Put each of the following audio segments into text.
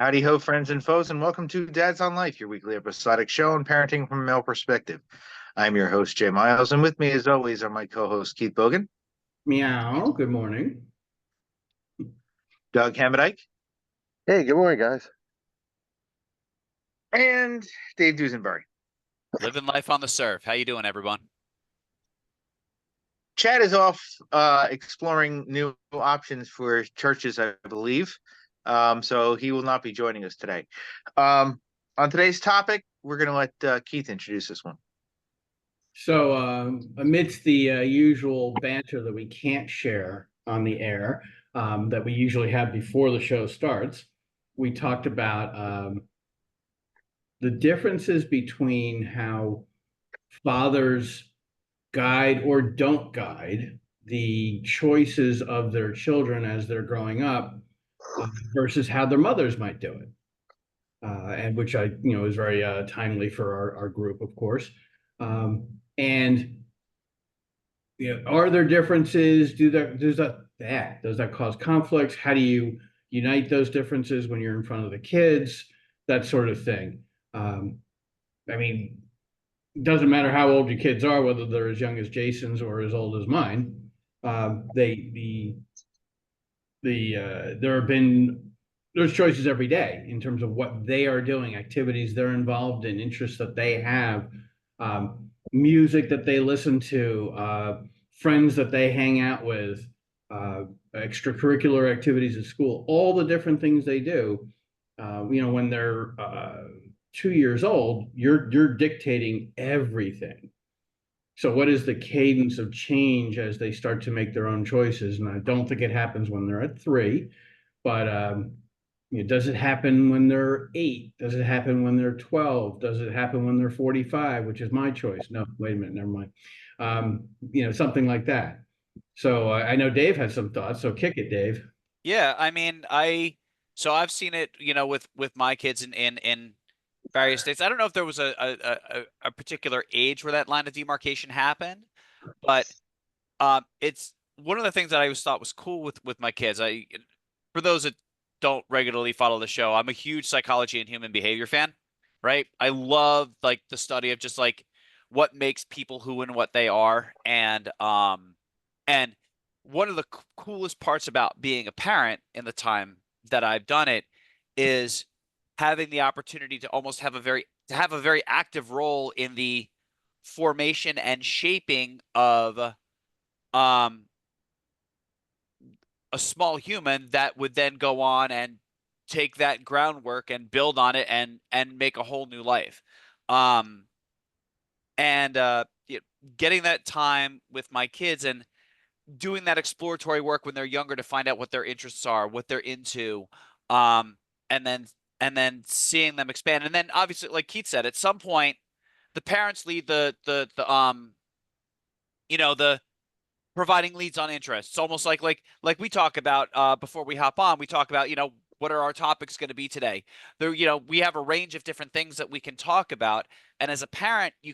Howdy ho, friends and foes, and welcome to Dads on Life, your weekly episodic show on parenting from a male perspective. I'm your host, Jay Miles, and with me, as always, are my co-hosts Keith Bogan, Meow. Good morning. Doug Hammondike, Hey, good morning, guys. and Dave Dusenberry. Living life on the surf. How you doing, everyone? Chad is off exploring new options for churches, I believe, so he will not be joining us today. On today's topic, we're going to let Keith introduce this one. So, amidst the usual banter that we can't share on the air, that we usually have before the show starts, we talked about the differences between how fathers guide or don't guide the choices of their children as they're growing up versus how their mothers might do it. And which is very timely for our group, of course. And are there differences? Does that cause conflicts? How do you unite those differences when you're in front of the kids? That sort of thing. I mean, it doesn't matter how old your kids are, whether they're as young as Jason's or as old as mine. There's choices every day in terms of what they are doing, activities they're involved in, interests that they have, music that they listen to, friends that they hang out with, extracurricular activities at school, all the different things they do. When they're 2 years old, you're dictating everything. So what is the cadence of change as they start to make their own choices? And I don't think it happens when they're at 3, but does it happen when they're 8? Does it happen when they're 12? Does it happen when they're 45, which is my choice? No, wait a minute, never mind. Something like that. So I know Dave has some thoughts, so kick it, Dave. Yeah, I mean, I've seen it, with my kids in various states. I don't know if there was a particular age where that line of demarcation happened, but it's one of the things that I always thought was cool with my kids. For those that don't regularly follow the show, I'm a huge psychology and human behavior fan, right? I love like the study of just like what makes people who and what they are, and one of the coolest parts about being a parent in the time that I've done it is having the opportunity to almost have a very active role in the formation and shaping of a small human that would then go on and take that groundwork and build on it and make a whole new life. Getting that time with my kids and doing that exploratory work when they're younger to find out what their interests are, what they're into, and then seeing them expand. And then obviously, like Keith said, at some point, the parents lead the providing leads on interests. Almost like we talk about before we hop on, we talk about, what are our topics going to be today? There, we have a range of different things that we can talk about. And as a parent, you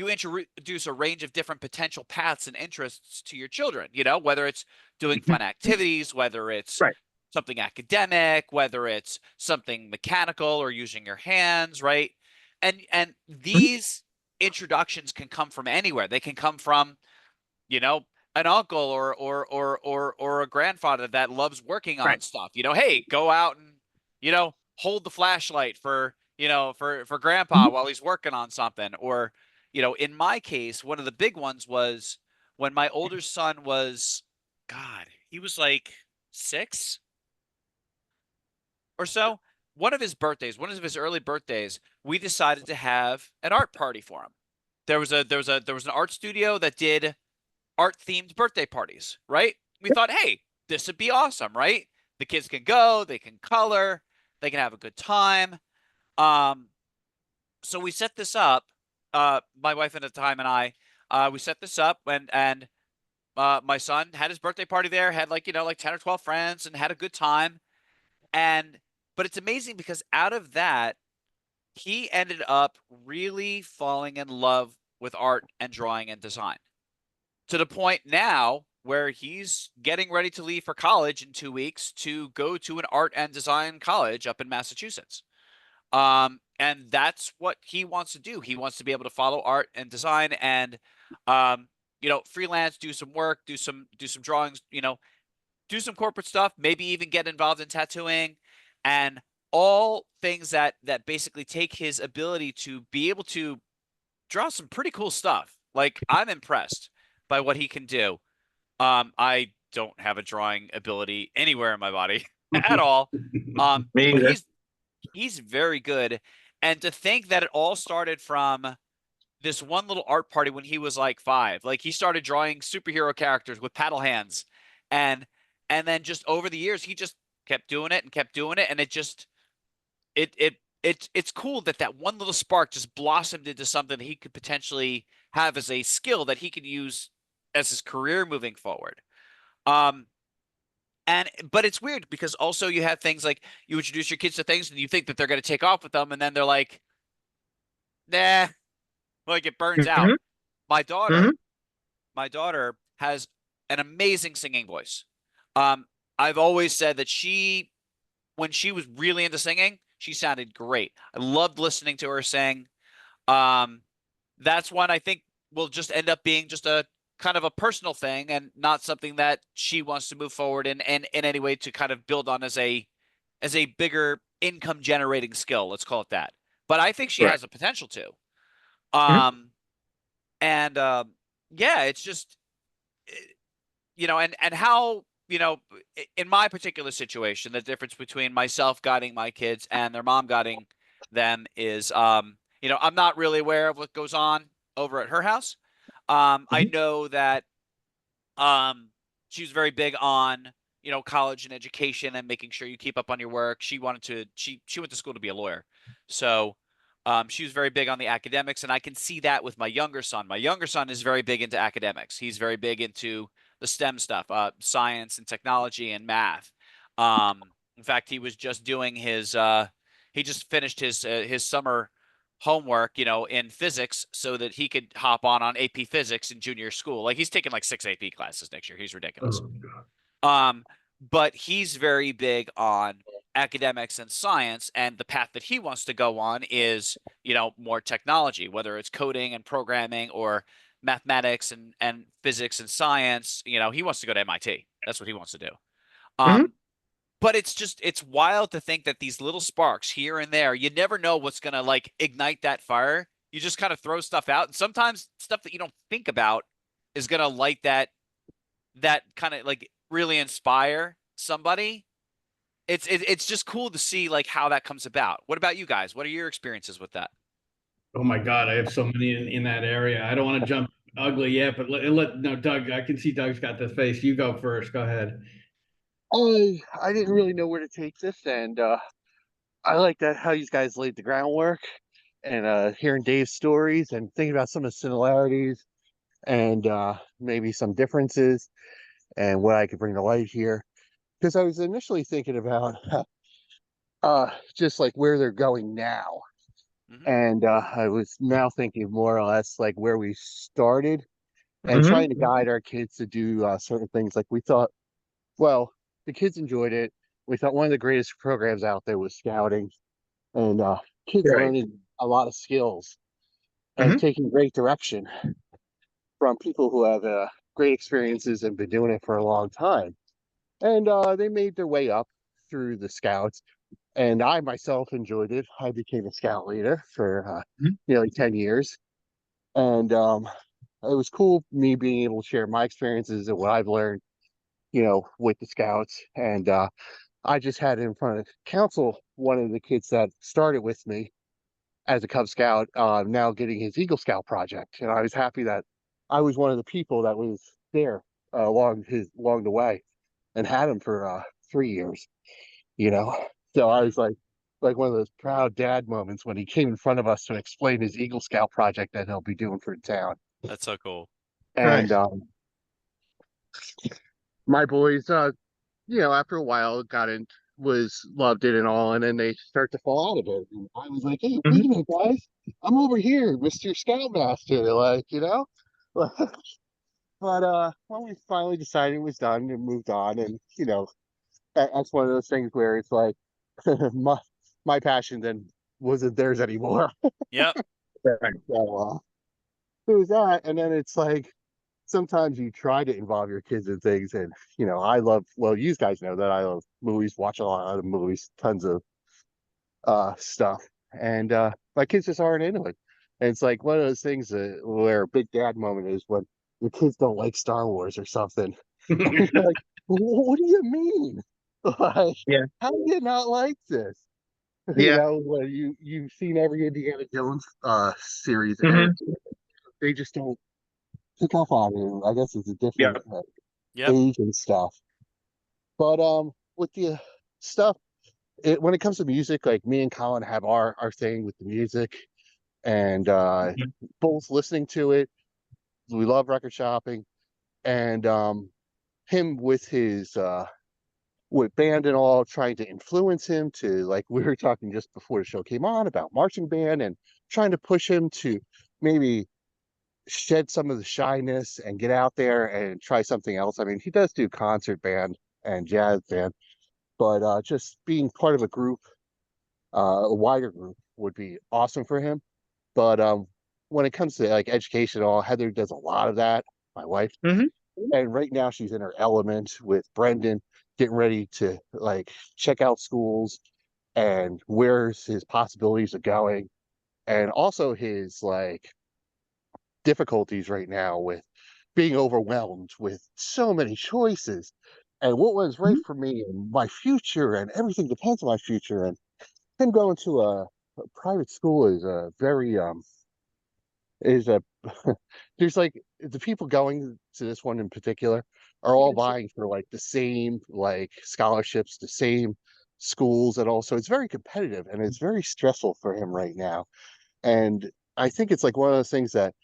introduce a range of different potential paths and interests to your children, whether it's doing fun activities, whether it's Right. something academic, whether it's something mechanical or using your hands, right? And these introductions can come from anywhere. They can come from, an uncle or a grandfather that loves working on stuff. Hey, go out and, hold the flashlight for grandpa while he's working on something. Or, in my case, one of the big ones was when my older son was, God, he was like 6 or so. One of his early birthdays, we decided to have an art party for him. There was an art studio that did art themed birthday parties, right? We thought, hey, this would be awesome, right? The kids can go, they can color, they can have a good time. So we set this up. My wife at the time and I, we set this up, and my son had his birthday party there, had like 10 or 12 friends, and had a good time. But it's amazing because out of that, he ended up really falling in love with art and drawing and design, to the point now where he's getting ready to leave for college in 2 weeks to go to an art and design college up in Massachusetts. And that's what he wants to do. He wants to be able to follow art and design and, freelance, do some work, do some drawings, do some corporate stuff, maybe even get involved in tattooing and all things that basically take his ability to be able to draw some pretty cool stuff. Like, I'm impressed by what he can do. I don't have a drawing ability anywhere in my body at all. Me But either. he's very good. And to think that it all started from this one little art party when he was like 5. Like, he started drawing superhero characters with paddle hands, and then just over the years he just kept doing it and kept doing it, and it's cool that one little spark just blossomed into something that he could potentially have as a skill that he could use as his career moving forward. But it's weird because also you have things like you introduce your kids to things and you think that they're going to take off with them, and then they're like, nah, like it burns out. Mhm. My daughter, Mhm. my daughter has an amazing singing voice. I've always said that when she was really into singing, she sounded great. I loved listening to her sing. That's one I think will just end up being just a kind of a personal thing and not something that she wants to move forward in any way to kind of build on as a bigger income generating skill. Let's call it that. But I think she Right. has the potential to. Mhm. And yeah, it's just, and how, in my particular situation, the difference between myself guiding my kids and their mom guiding them is, I'm not really aware of what goes on over at her house. I Mhm. know that she was very big on, college and education and making sure you keep up on your work. She went to school to be a lawyer. So she was very big on the academics, and I can see that with my younger son. My younger son is very big into academics. He's very big into the STEM stuff, science and technology and math. In fact, he was just doing he just finished his summer homework, in physics so that he could hop on AP physics in junior school. Like, he's taking like 6 AP classes next year. He's ridiculous. Um, but he's very big on academics and science, and the path that he wants to go on is, more technology, whether it's coding and programming or mathematics and physics and science. He wants to go to MIT. That's what he wants to do. Mhm. But it's wild to think that these little sparks here and there, you never know what's going to like ignite that fire. You just kind of throw stuff out, and sometimes stuff that you don't think about is going to light that kind of like really inspire somebody. It's just cool to see like how that comes about. What about you guys? What are your experiences with that? Oh my God, I have so many in that area. I don't want to jump ugly yet, but no, Doug, I can see Doug's got the face. You go first. Go ahead. I didn't really know where to take this, and I like that how you guys laid the groundwork, and hearing Dave's stories and thinking about some of the similarities and maybe some differences and what I could bring to light here. Because I was initially thinking about just like where they're going now, Hmm. and I was now thinking more or less like where we started and Mhm. trying to guide our kids to do certain things. Like we thought, well, the kids enjoyed it. We thought one of the greatest programs out there was scouting, and kids Right. learning a lot of skills and Mhm. taking great direction from people who have great experiences and been doing it for a long time. And they made their way up through the scouts. And I myself enjoyed it. I became a scout leader for Mhm. nearly 10 years. And it was cool me being able to share my experiences and what I've learned, with the scouts. And I just had in front of council one of the kids that started with me as a Cub Scout, now getting his Eagle Scout project, and I was happy that I was one of the people that was there along the way, and had him for 3 years. You know, so I Hmm. was like one of those proud dad moments when he came in front of us to explain his Eagle Scout project that he'll be doing for the town. That's so cool. And Nice. my boys, after a while got in, was loved it and all, and then they start to fall out of it. And I was like, hey, Mhm. wait a minute, guys, I'm over here, Mr. Scoutmaster, like, But when we finally decided it was done and moved on, and that's one of those things where it's like my my passion then wasn't theirs anymore. Yep. Right. So it was that, and then it's like sometimes you try to involve your kids in things, and I love. Well, you guys know that I love movies, watch a lot of movies, tons of stuff, and my kids just aren't into it. And it's like one of those things where a big dad moment is when your kids don't like Star Wars or something. And you're like, what do you mean? Like, Yeah. how do you not like this? Yeah. When you've seen every Indiana Jones series, Mhm. and they just don't pick up on it. I guess it's a Yeah. different Yep. age and stuff. But with the stuff, when it comes to music, like me and Colin have our thing with the music, and Mhm. both listening to it. We love record shopping, and him with his with band and all, trying to influence him to, like we were talking just before the show came on about marching band, and trying to push him to maybe shed some of the shyness and get out there and try something else. I mean, he does do concert band and jazz band, but just being part of a group, a wider group, would be awesome for him. But when it comes to like education, all Heather does a lot of that. My wife, Mhm. and right now she's in her element with Brendan, getting ready to like check out schools and where's his possibilities of going, and also his like difficulties right now with being overwhelmed with so many choices, and what was right Mhm. for me and my future, and everything depends on my future. And him going to a private school is a very is a there's like the people going to this one in particular are all vying for like the same like scholarships, the same schools, and also it's very competitive and it's very stressful for him right now. And I think it's like one of those things that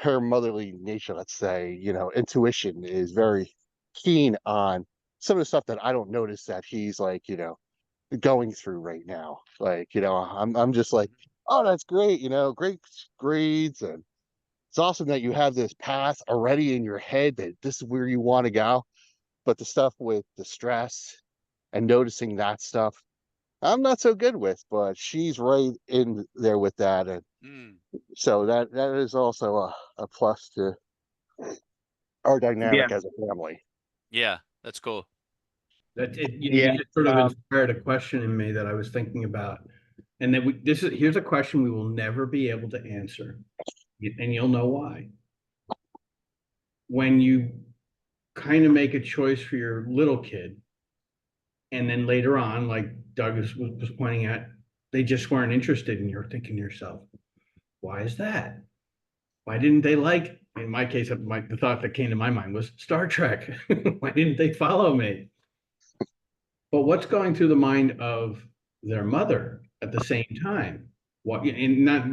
her motherly nature, let's say, intuition is very keen on some of the stuff that I don't notice that he's like, going through right now. Like, I'm just like, oh, that's great, great grades, and it's awesome that you have this path already in your head that this is where you want to go. But the stuff with the stress and noticing that stuff, I'm not so good with, but she's right in there with that. And Mm. so that is also a plus to our Yeah. dynamic as a family. Yeah. That's cool. That it, you Yeah. just sort of Um, inspired a question in me that I was thinking about, and that here's a question we will never be able to answer, and you'll know why. When you kind of make a choice for your little kid, and then later on, like Doug was pointing at, they just weren't interested, and you're thinking to yourself, why is that? Why didn't they like? In my case, the thought that came to my mind was Star Trek. Why didn't they follow me? But what's going through the mind of their mother at the same time? What, and not,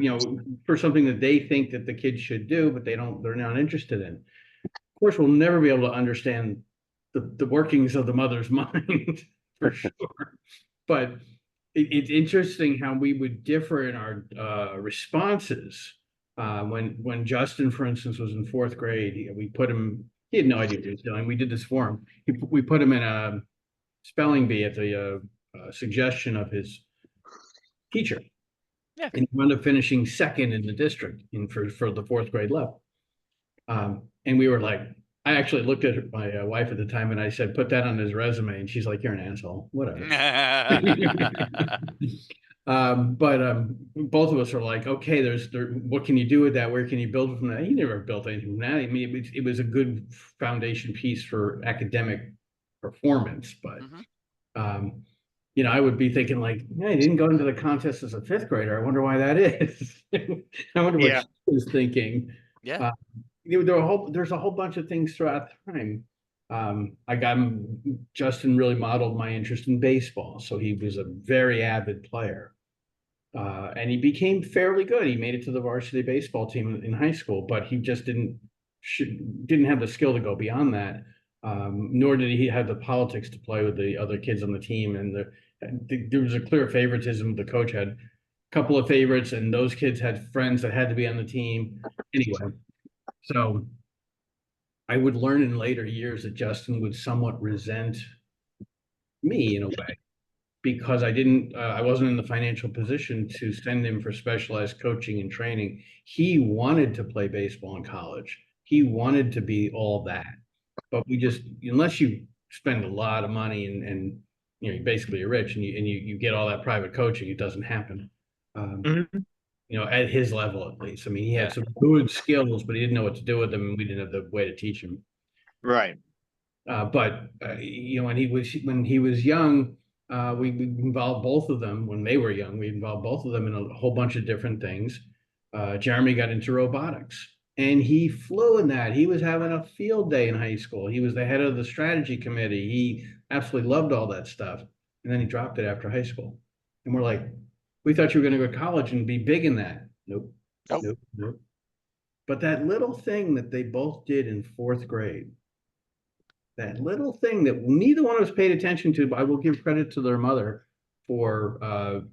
for something that they think that the kids should do, but they're not interested in. Of course, we'll never be able to understand the workings of the mother's mind for sure. But it's interesting how we would differ in our responses. When Justin, for instance, was in fourth grade, we put him. He had no idea what he was doing. We did this for him. We put him in a spelling bee at the suggestion of his teacher, Yeah. and he wound up finishing second in the district for the fourth grade level. And we were like, I actually looked at my wife at the time and I said, put that on his resume. And she's like, you're an asshole, whatever. But both of us are like, okay, what can you do with that? Where can you build from that? He never built anything from that. I mean, it was a good foundation piece for academic performance, but Mhm. I would be thinking like, yeah, he didn't go into the contest as a fifth grader. I wonder why that is. I wonder what Yeah. she was thinking. Yeah. There's a whole bunch of things throughout the time. Justin really modeled my interest in baseball, so he was a very avid player, and he became fairly good. He made it to the varsity baseball team in high school, but he just didn't have the skill to go beyond that. Nor did he have the politics to play with the other kids on the team, and there was a clear favoritism. The coach had a couple of favorites, and those kids had friends that had to be on the team anyway. So I would learn in later years that Justin would somewhat resent me in a way because I wasn't in the financial position to send him for specialized coaching and training. He wanted to play baseball in college. He wanted to be all that, but we just, unless you spend a lot of money and you know, basically you're rich and you get all that private coaching, it doesn't happen. Mhm. You know, at his level at least. I mean, he had Yeah. some good skills, but he didn't know what to do with them, and we didn't have the way to teach him. Right. But you know, when he was young, we involved both of them when they were young. We involved both of them in a whole bunch of different things. Jeremy got into robotics, and he flew in that. He was having a field day in high school. He was the head of the strategy committee. He absolutely loved all that stuff, and then he dropped it after high school. And we're like, we thought you were going to go to college and be big in that. Nope. Nope. Nope. Nope. But that little thing that they both did in fourth grade, that little thing that neither one of us paid attention to, but I will give credit to their mother for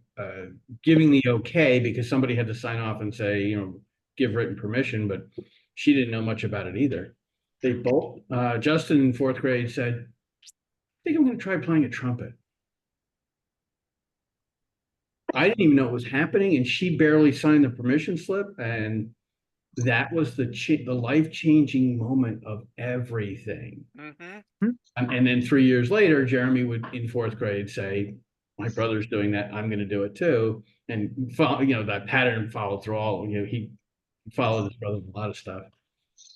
giving the okay, because somebody had to sign off and say, you know, give written permission, but she didn't know much about it either. They both, Justin in fourth grade said, I think I'm going to try playing a trumpet. I didn't even know it was happening, and she barely signed the permission slip, and that was the life-changing moment of everything. Mm-hmm. And then 3 years later, Jeremy would, in fourth grade, say, my brother's doing that, I'm going to do it too. And, you know, that pattern followed through all, you know, he followed his brother in a lot of stuff,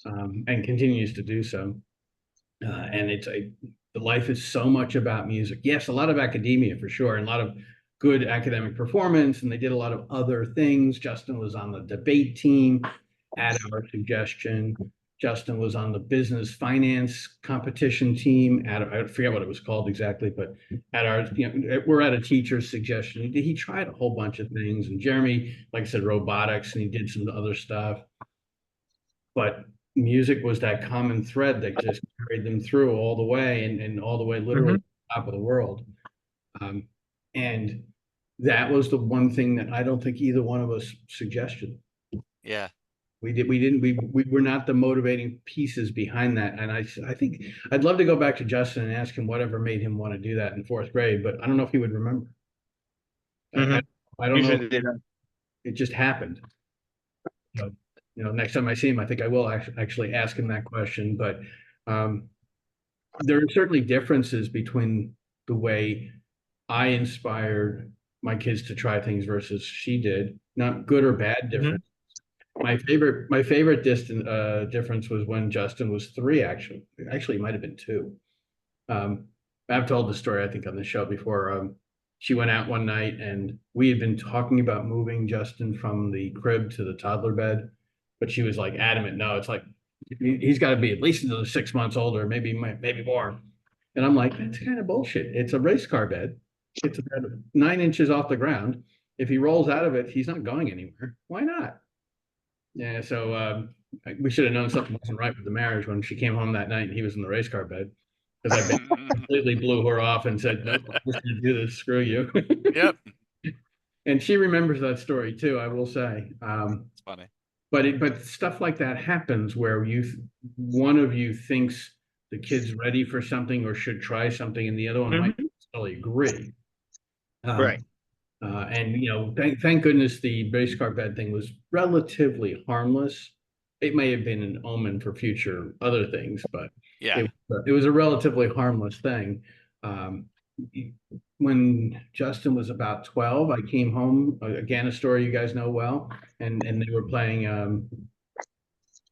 and continues to do so. And the life is so much about music. Yes, a lot of academia for sure, and a lot of good academic performance, and they did a lot of other things. Justin was on the debate team at our suggestion. Justin was on the business finance competition team at, I forget what it was called exactly, but at our, you know, we're at a teacher's suggestion. He tried a whole bunch of things, and Jeremy, like I said, robotics, and he did some other stuff. But music was that common thread that just carried them through all the way, and all the way literally to the top of the world. And that was the one thing that I don't think either one of us suggested. Yeah. We were not the motivating pieces behind that. And I think I'd love to go back to Justin and ask him whatever made him want to do that in fourth grade, but I don't know if he would remember. Mhm. I don't know. Usually they don't. It just happened. You know, next time I see him, I think I will actually ask him that question. But there are certainly differences between the way I inspired my kids to try things versus she did. Not good or bad difference. My favorite difference was when Justin was 3, actually. Actually, it might have been 2. I've told the story, I think, on the show before. She went out one night, and we had been talking about moving Justin from the crib to the toddler bed, but she was like adamant, no, it's like he's got to be at least another 6 months older, maybe more. And I'm like, that's kind of bullshit. It's a race car bed. It's about 9 inches off the ground. If he rolls out of it, he's not going anywhere. Why not? Yeah, so we should have known something wasn't right with the marriage when she came home that night and he was in the race car bed, because I completely blew her off and said, no, I'm just going to do this. Screw you. Yep. And she remembers that story too, I will say. It's funny. But stuff like that happens where one of you thinks the kid's ready for something or should try something, and the other one might totally agree. Right. And you know, thank goodness the race car bed thing was relatively harmless. It may have been an omen for future other things, but Yeah. it was a relatively harmless thing. When Justin was about 12, I came home, again, a story you guys know well, and they were playing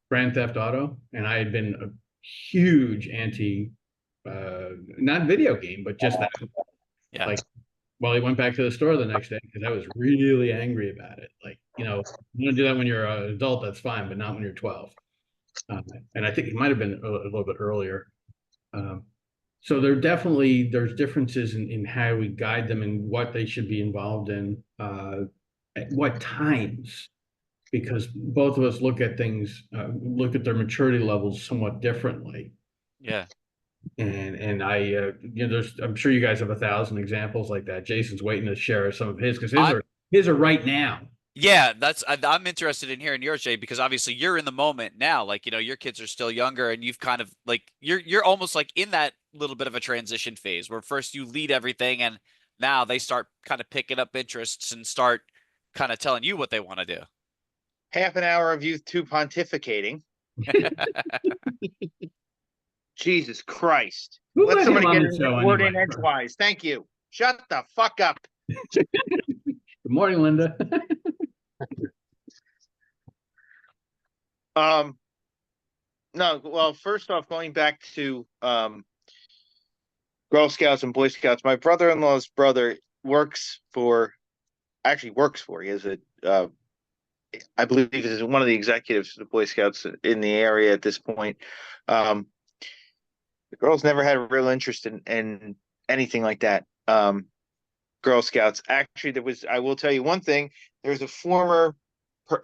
Grand Theft Auto, and I had been a huge anti, not video game, but just that. Yeah. Like, well, he went back to the store the next day because I was really angry about it. Like, you know, you want to do that when you're an adult, that's fine, but not when you're 12. And I think it might have been a little bit earlier. So there's differences in how we guide them and what they should be involved in, at what times, because both of us look at things, look at their maturity levels somewhat differently. Yeah. And I, you know, I'm sure you guys have 1,000 examples like that. Jason's waiting to share some of his, because his are right now. Yeah, I'm interested in hearing yours, Jay, because obviously you're in the moment now. Like, your kids are still younger and you've kind of like you're almost like in that little bit of a transition phase where first you lead everything and now they start kind of picking up interests and start kind of telling you what they want to do. Half an hour of you two pontificating. Jesus Christ. Who Let let him somebody on get the a show word anyway? in edgewise. Thank you. Shut the fuck up. Good morning, Linda. No, well, first off, going back to Girl Scouts and Boy Scouts, my brother-in-law's brother actually works for, he is I believe is one of the executives of the Boy Scouts in the area at this point. Um, the girls never had a real interest in anything like that. Girl Scouts. Actually, I will tell you one thing, there's a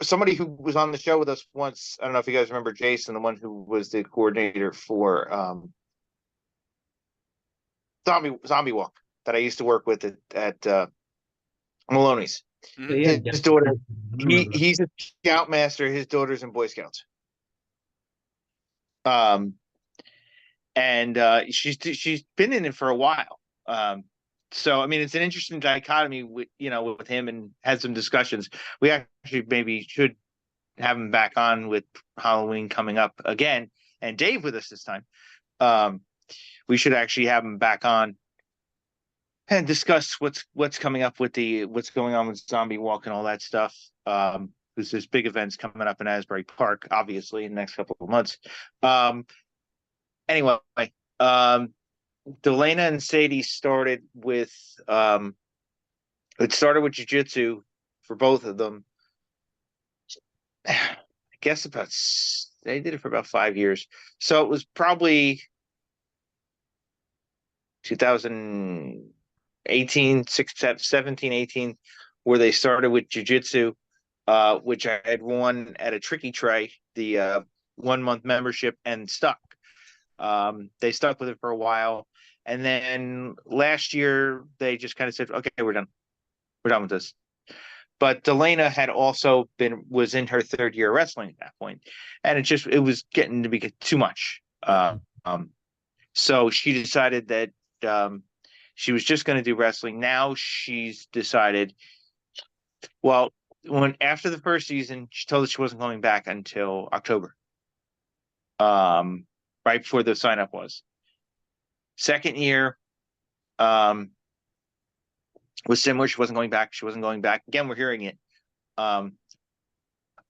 somebody who was on the show with us once. I don't know if you guys remember Jason, the one who was the coordinator for Zombie Walk that I used to work with at Maloney's. Mhm. Yeah, His daughter, I remember that. he's a scoutmaster. His daughter's in Boy Scouts. Um, and she's been in it for a while. So I mean, it's an interesting dichotomy with him, and had some discussions. We actually maybe should have him back on with Halloween coming up again, and Dave with us this time. We should actually have him back on and discuss what's coming up with what's going on with Zombie Walk and all that stuff. Because there's big events coming up in Asbury Park, obviously, in the next couple of months. Anyway, Delana and Sadie started with it started with jiu-jitsu for both of them. I guess they did it for about 5 years. So it was probably 2018, 17, 18, where they started with jiu-jitsu, which I had won at a Tricky Tray, the 1 month membership, and stuck. They stuck with it for a while. And then last year, they just kind of said, okay, we're done. We're done with this. But Delana was in her 3rd year wrestling at that point, and it was getting to be too much. So she decided that she was just going to do wrestling. Now she's decided, well, after the first season, she told us she wasn't coming back until October, right before the sign up was. 2nd year was similar. She wasn't going back. She wasn't going back. Again, we're hearing it. I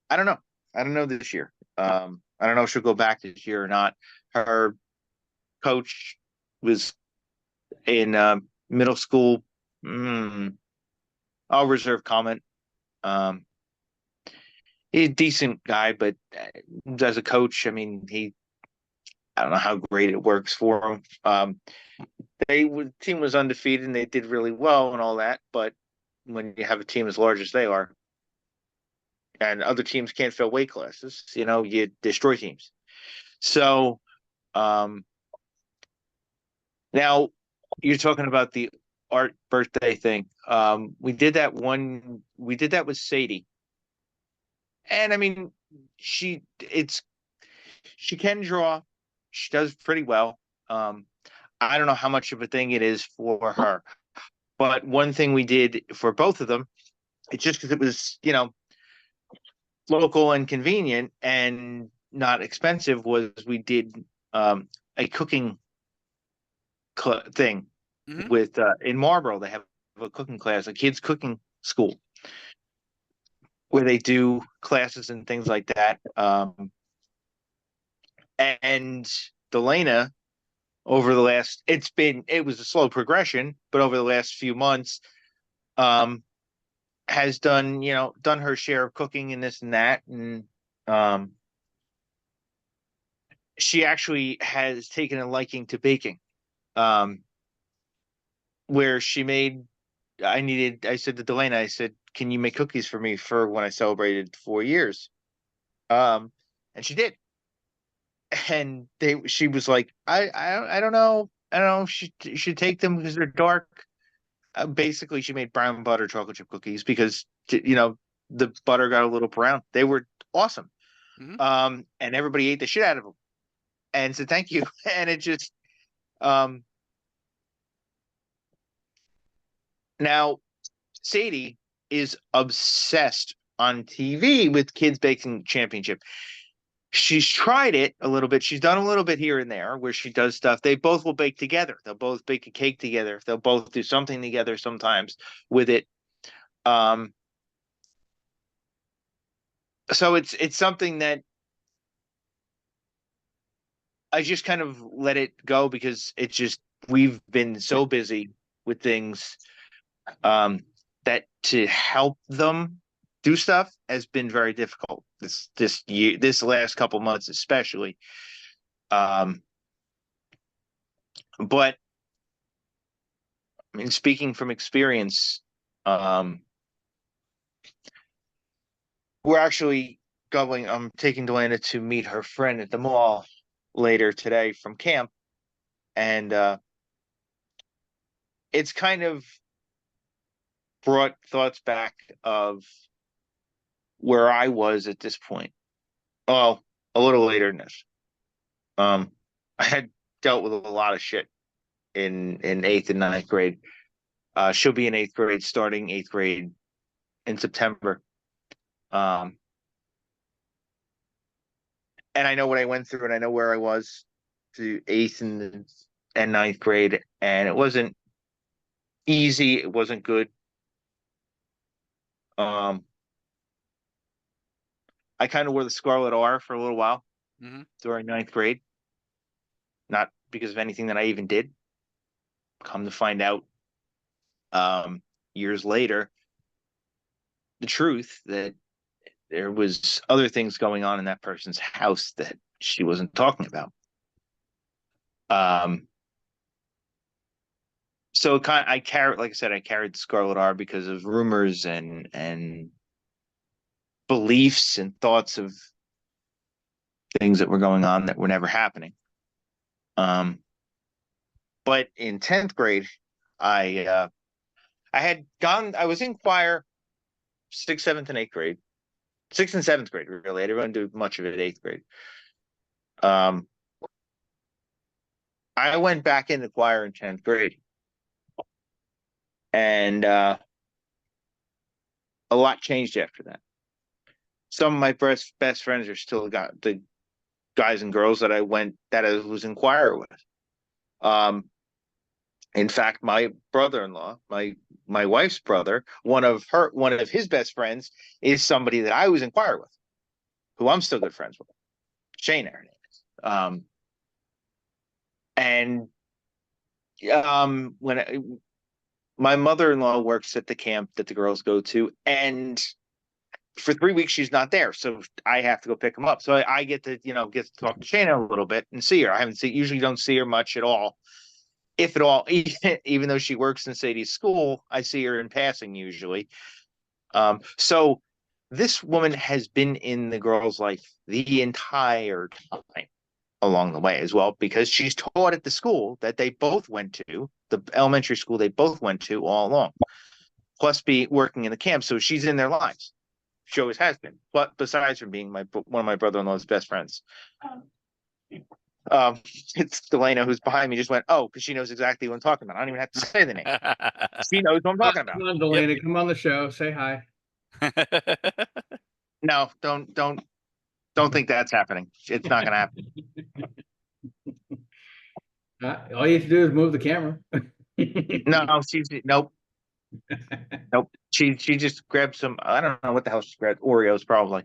don't know. I don't know this year. I don't know if she'll go back this year or not. Her coach was in middle school. I'll reserve comment. He's a decent guy, but as a coach, I mean, I don't know how great it works for him. Team was undefeated and they did really well and all that, but when you have a team as large as they are, and other teams can't fill weight classes, you destroy teams. So now you're talking about the art birthday thing. We did that with Sadie. And I mean, she can draw. She does pretty well. I don't know how much of a thing it is for her, but one thing we did for both of them, it's just because it was, local and convenient and not expensive, was we did a cooking thing with in Marlboro. They have a cooking class, a kids cooking school, where they do classes and things like that. And Delana, it was a slow progression, but over the last few months, has done her share of cooking and this and that. And she actually has taken a liking to baking, where I said to Delana, I said, can you make cookies for me for when I celebrated 4 years? And she did. And she was like, I don't know. I don't know. She should take them because they're dark. Basically, she made brown butter chocolate chip cookies because the butter got a little brown. They were awesome. Mhm. And everybody ate the shit out of them and said thank you. And it just um now Sadie is obsessed on TV with Kids Baking Championship. She's tried it a little bit. She's done a little bit here and there where she does stuff. They both will bake together. They'll both bake a cake together. They'll both do something together sometimes with it. Um, so it's something that I just kind of let it go because it's just we've been so busy with things that to help them do stuff has been very difficult this year, this last couple months especially. Um, but I mean, speaking from experience, we're actually going. I'm taking Delana to meet her friend at the mall later today from camp, and it's kind of brought thoughts back of where I was at this point. Oh, a little later than this. I had dealt with a lot of shit in eighth and ninth grade. She'll be in eighth grade, starting eighth grade in September. And I know what I went through, and I know where I was to eighth and ninth grade, and it wasn't easy. It wasn't good. Um, I kind of wore the Scarlet R for a little while Mhm. during ninth grade, not because of anything that I even did. Come to find out, years later, the truth that there was other things going on in that person's house that she wasn't talking about. Um, so I carried, like I said, I carried the Scarlet R because of rumors and beliefs and thoughts of things that were going on that were never happening. But in 10th grade, I had gone, I was in choir sixth, seventh, and eighth grade. Sixth and seventh grade, really. I didn't do much of it eighth grade. Um, I went back into choir in 10th grade. And a lot changed after that. Some of my best friends are still got the guys and girls that I was in choir with. In fact, my brother-in-law, my wife's brother, one of his best friends is somebody that I was in choir with, who I'm still good friends with. Shane, her name is. And when my mother-in-law works at the camp that the girls go to, and for 3 weeks she's not there, so I have to go pick them up. So I get to get to talk to Shana a little bit and see her. I usually don't see her much at all, if at all. Even though she works in Sadie's school, I see her in passing usually. So this woman has been in the girl's life the entire time along the way as well, because she's taught at the school that they both went to, the elementary school they both went to all along, plus be working in the camp. So she's in their lives. She always has been. But besides from being one of my brother-in-law's best friends. It's Delana who's behind me just went, oh, because she knows exactly what I'm talking about. I don't even have to say the name. She knows what I'm talking about. Come on, Delaney, come on the show, say hi. No, don't think that's happening. It's not gonna happen. All you have to do is move the camera. No, nope. Nope. She just grabbed some, I don't know what the hell she grabbed, Oreos probably.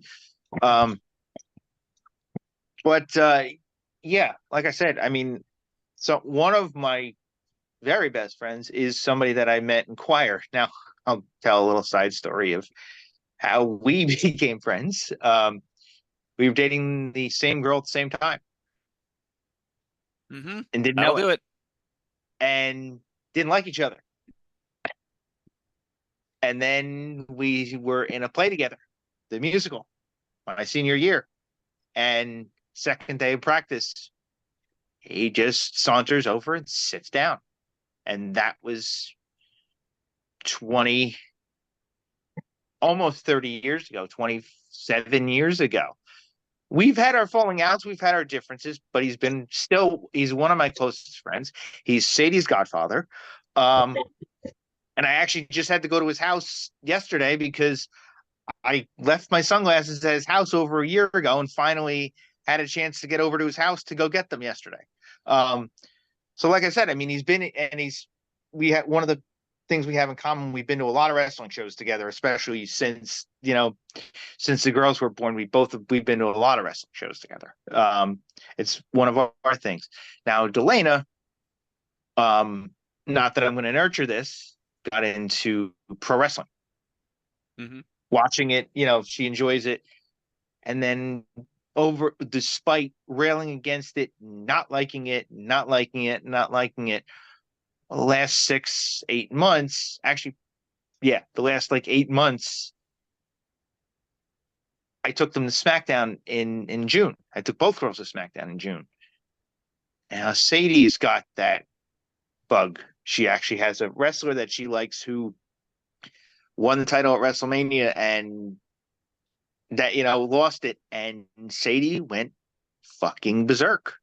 But yeah, like I said, I mean, so one of my very best friends is somebody that I met in choir. Now, I'll tell a little side story of how we became friends. We were dating the same girl at the same time Mm-hmm. and didn't That'll know do it it. and didn't like each other. And then we were in a play together, the musical, my senior year. And second day of practice, he just saunters over and sits down. And that was almost 30 years ago, 27 years ago. We've had our falling outs, we've had our differences, but he's one of my closest friends. He's Sadie's godfather. And I actually just had to go to his house yesterday because I left my sunglasses at his house over a year ago and finally had a chance to get over to his house to go get them yesterday. So like I said, I mean, we had one of the things we have in common. We've been to a lot of wrestling shows together, especially since the girls were born. We've been to a lot of wrestling shows together. It's one of our things. Now, Delana, not that I'm going to nurture this, got into pro wrestling. Mm-hmm. Watching it, she enjoys it. And then despite railing against it, not liking it, the last 6-8 months, actually, the last like 8 months, I took them to SmackDown in June. I took both girls to SmackDown in June. Now, Sadie's got that bug. She actually has a wrestler that she likes who won the title at WrestleMania and that, lost it. And Sadie went fucking berserk.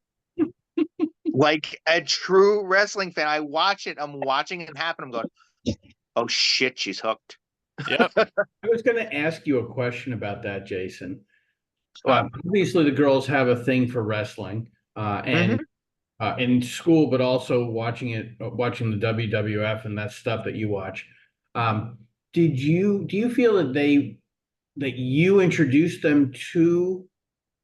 Like a true wrestling fan. I watch it. I'm watching it happen. I'm going, oh shit, she's hooked. Yep. I was going to ask you a question about that, Jason. Obviously, the girls have a thing for wrestling, and in school, but also watching the WWF and that stuff that you watch. Do you feel that you introduced them to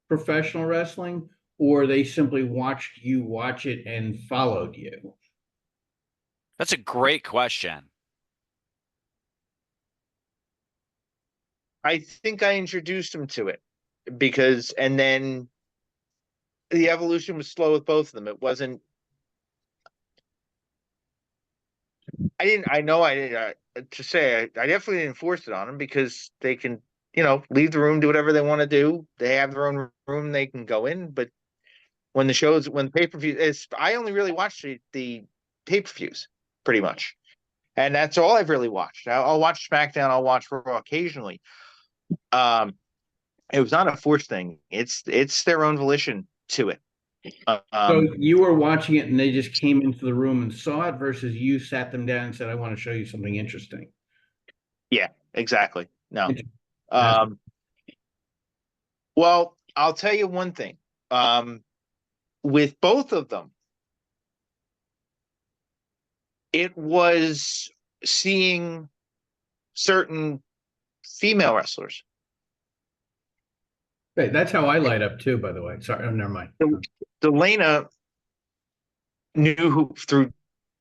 professional wrestling, or they simply watched you watch it and followed you? That's a great question. I think I introduced them to it and then the evolution was slow with both of them. It wasn't, I definitely didn't force it on them because they can, leave the room, do whatever they want to do. They have their own room they can go in. But when the pay-per-view I only really watch the pay-per-views pretty much. And that's all I've really watched. I'll watch SmackDown, I'll watch Raw occasionally. It was not a forced thing. It's their own volition to it. So you were watching it and they just came into the room and saw it versus you sat them down and said, I want to show you something interesting. Yeah, exactly. No. Well, I'll tell you one thing. With both of them, it was seeing certain female wrestlers. Hey, that's how I light up too, by the way. Sorry, never mind. Delana through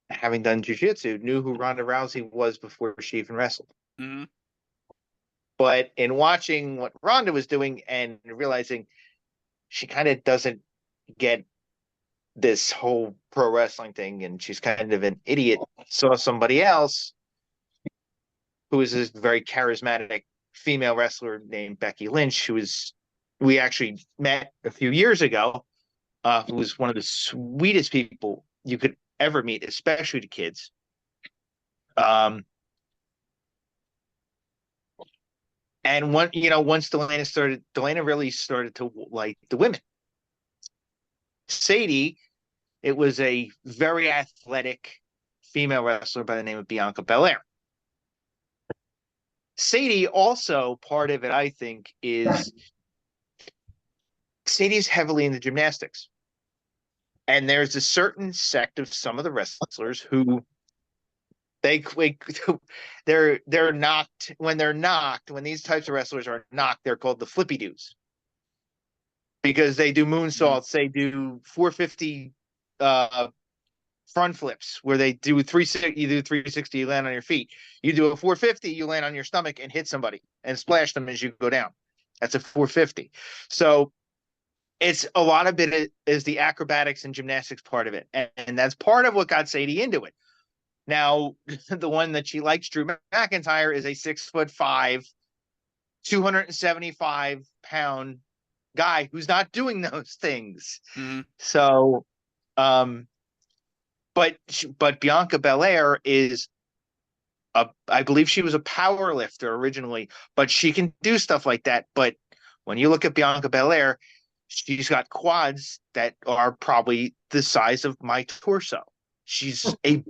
having done jiu-jitsu, knew who Ronda Rousey was before she even wrestled. Mm-hmm. But in watching what Ronda was doing and realizing she kind of doesn't get this whole pro wrestling thing and she's kind of an idiot, saw somebody else who is this very charismatic female wrestler named Becky Lynch, we actually met a few years ago, who was one of the sweetest people you could ever meet, especially to kids. And once Delana really started to like the women. Sadie, it was a very athletic female wrestler by the name of Bianca Belair. Sadie also, part of it, I think, is Sadie's heavily into gymnastics. And there's a certain sect of some of the wrestlers who they're knocked. When these types of wrestlers are knocked, they're called the flippy doos. Because they do moonsaults, they do 450 front flips where they do 360, you do 360, you land on your feet. You do a 450, you land on your stomach and hit somebody and splash them as you go down. That's a 450. So it's a lot of it is the acrobatics and gymnastics part of it. And that's part of what got Sadie into it. Now, the one that she likes, Drew McIntyre, is a 6'5", 275-pound guy who's not doing those things. Mm-hmm. So, but Bianca Belair is I believe she was a power lifter originally, but she can do stuff like that. But when you look at Bianca Belair, she's got quads that are probably the size of my torso. She's a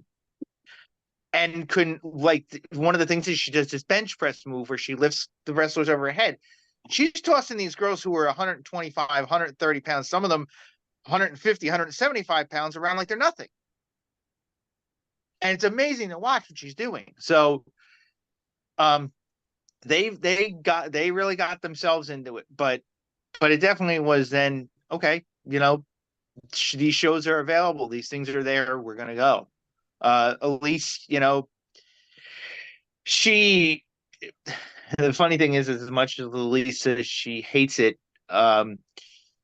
and couldn't like one of the things is she does this bench press move where she lifts the wrestlers over her head. She's tossing these girls who are 125, 130 pounds, some of them 150, 175 pounds around like they're nothing. And it's amazing to watch what she's doing. So they really got themselves into it, but it definitely was then okay, these shows are available, these things are there, we're gonna go. Elise, she the funny thing is as much as Elise says she hates it,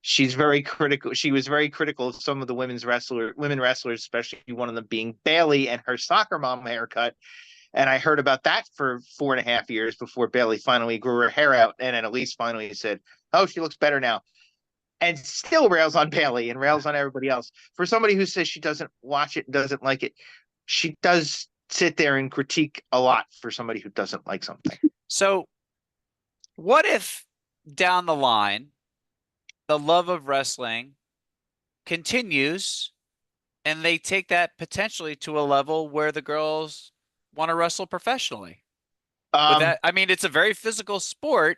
she's very critical. She was very critical of some of the women wrestlers, especially one of them being Bayley and her soccer mom haircut. And I heard about that for 4.5 years before Bayley finally grew her hair out. And then Elise finally said, "Oh, she looks better now." And still rails on Bayley and rails on everybody else. For somebody who says she doesn't watch it, doesn't like it, she does sit there and critique a lot for somebody who doesn't like something. So what if down the line, the love of wrestling continues and they take that potentially to a level where the girls want to wrestle professionally? I mean, it's a very physical sport.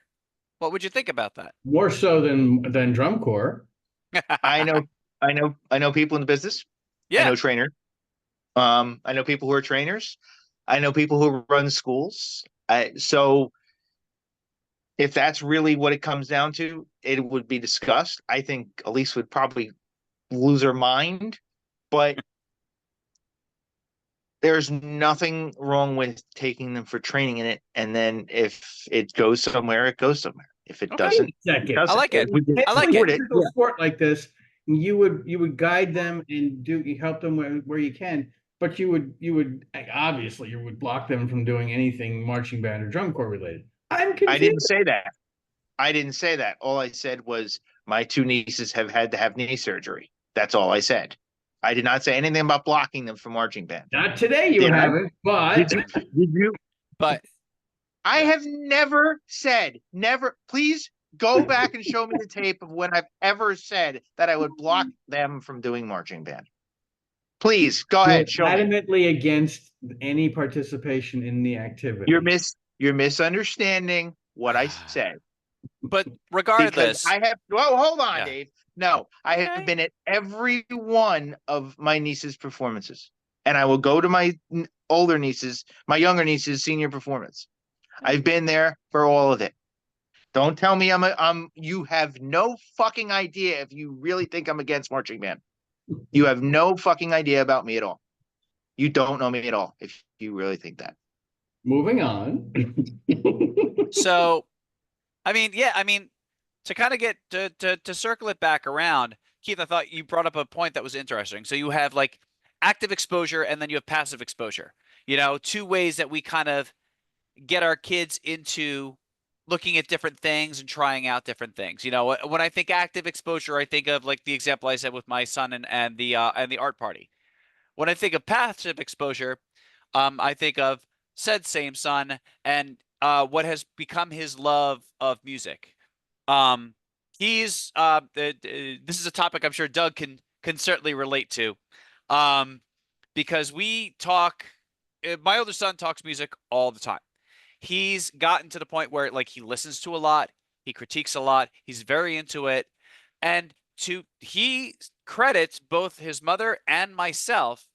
What would you think about that? More so than drum corps. I know people in the business. Yeah. I know trainers. I know people who are trainers. I know people who run schools. So if that's really what it comes down to, it would be discussed. I think Elise would probably lose her mind, but there's nothing wrong with taking them for training in it. And then if it goes somewhere, it goes somewhere. If it doesn't, it doesn't. I like it. I like With it. a sport like this, you would guide them and help them where you can, but you would obviously you would block them from doing anything marching band or drum corps related. I'm confused. I didn't say that. All I said was my 2 nieces have had to have knee surgery. That's all I said. I did not say anything about blocking them from marching band. Not today, you haven't, but did you? But I have never said, never. Please go back and show me the tape of when I've ever said that I would block them from doing marching band. Please go ahead. Show me. Adamantly against any participation in the activity. You're misunderstanding what I said. But regardless, because I have. Well, hold on, Yeah. Dave. No, I have been at every one of my niece's performances, and I will go to my older nieces, my younger nieces' senior performance. I've been there for all of it. Don't tell me you have no fucking idea if you really think I'm against marching band. You have no fucking idea about me at all. You don't know me at all if you really think that. Moving on. so, I mean, to kind of get to circle it back around, Keith, I thought you brought up a point that was interesting. So you have like active exposure and then you have passive exposure. 2 ways that we kind of get our kids into looking at different things and trying out different things. When I think active exposure, I think of like the example I said with my son and the art party. When I think of passive exposure, I think of said same son and what has become his love of music. This is a topic I'm sure Doug can certainly relate to, because we talk. My older son talks music all the time. He's gotten to the point where like he listens to a lot, he critiques a lot, he's very into it, and he credits both his mother and myself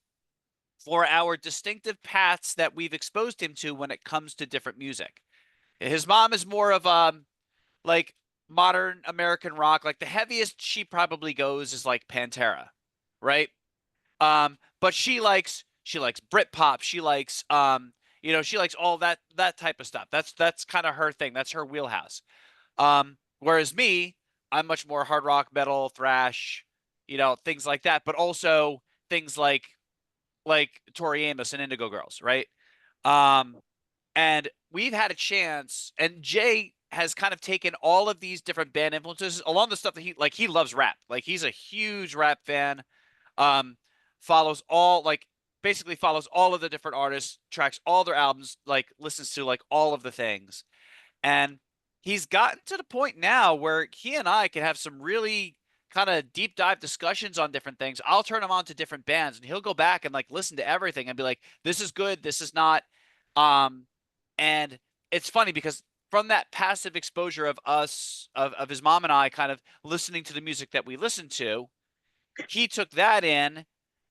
for our distinctive paths that we've exposed him to when it comes to different music. His mom is more of like modern American rock. Like the heaviest she probably goes is like Pantera, right? But she likes Britpop. She likes she likes all that type of stuff. That's kind of her thing. That's her wheelhouse. Whereas me, I'm much more hard rock, metal, thrash, things like that. But also things like Tori Amos and Indigo Girls, right? And we've had a chance, and Jay has kind of taken all of these different band influences along the stuff that he loves rap. Like he's a huge rap fan. Follows all like basically follows all of the different artists, tracks all their albums, like listens to like all of the things. And he's gotten to the point now where he and I can have some really kind of deep dive discussions on different things. I'll turn him on to different bands and he'll go back and like listen to everything and be like, this is good, this is not. And it's funny because from that passive exposure of us, of his mom and I kind of listening to the music that we listened to, he took that in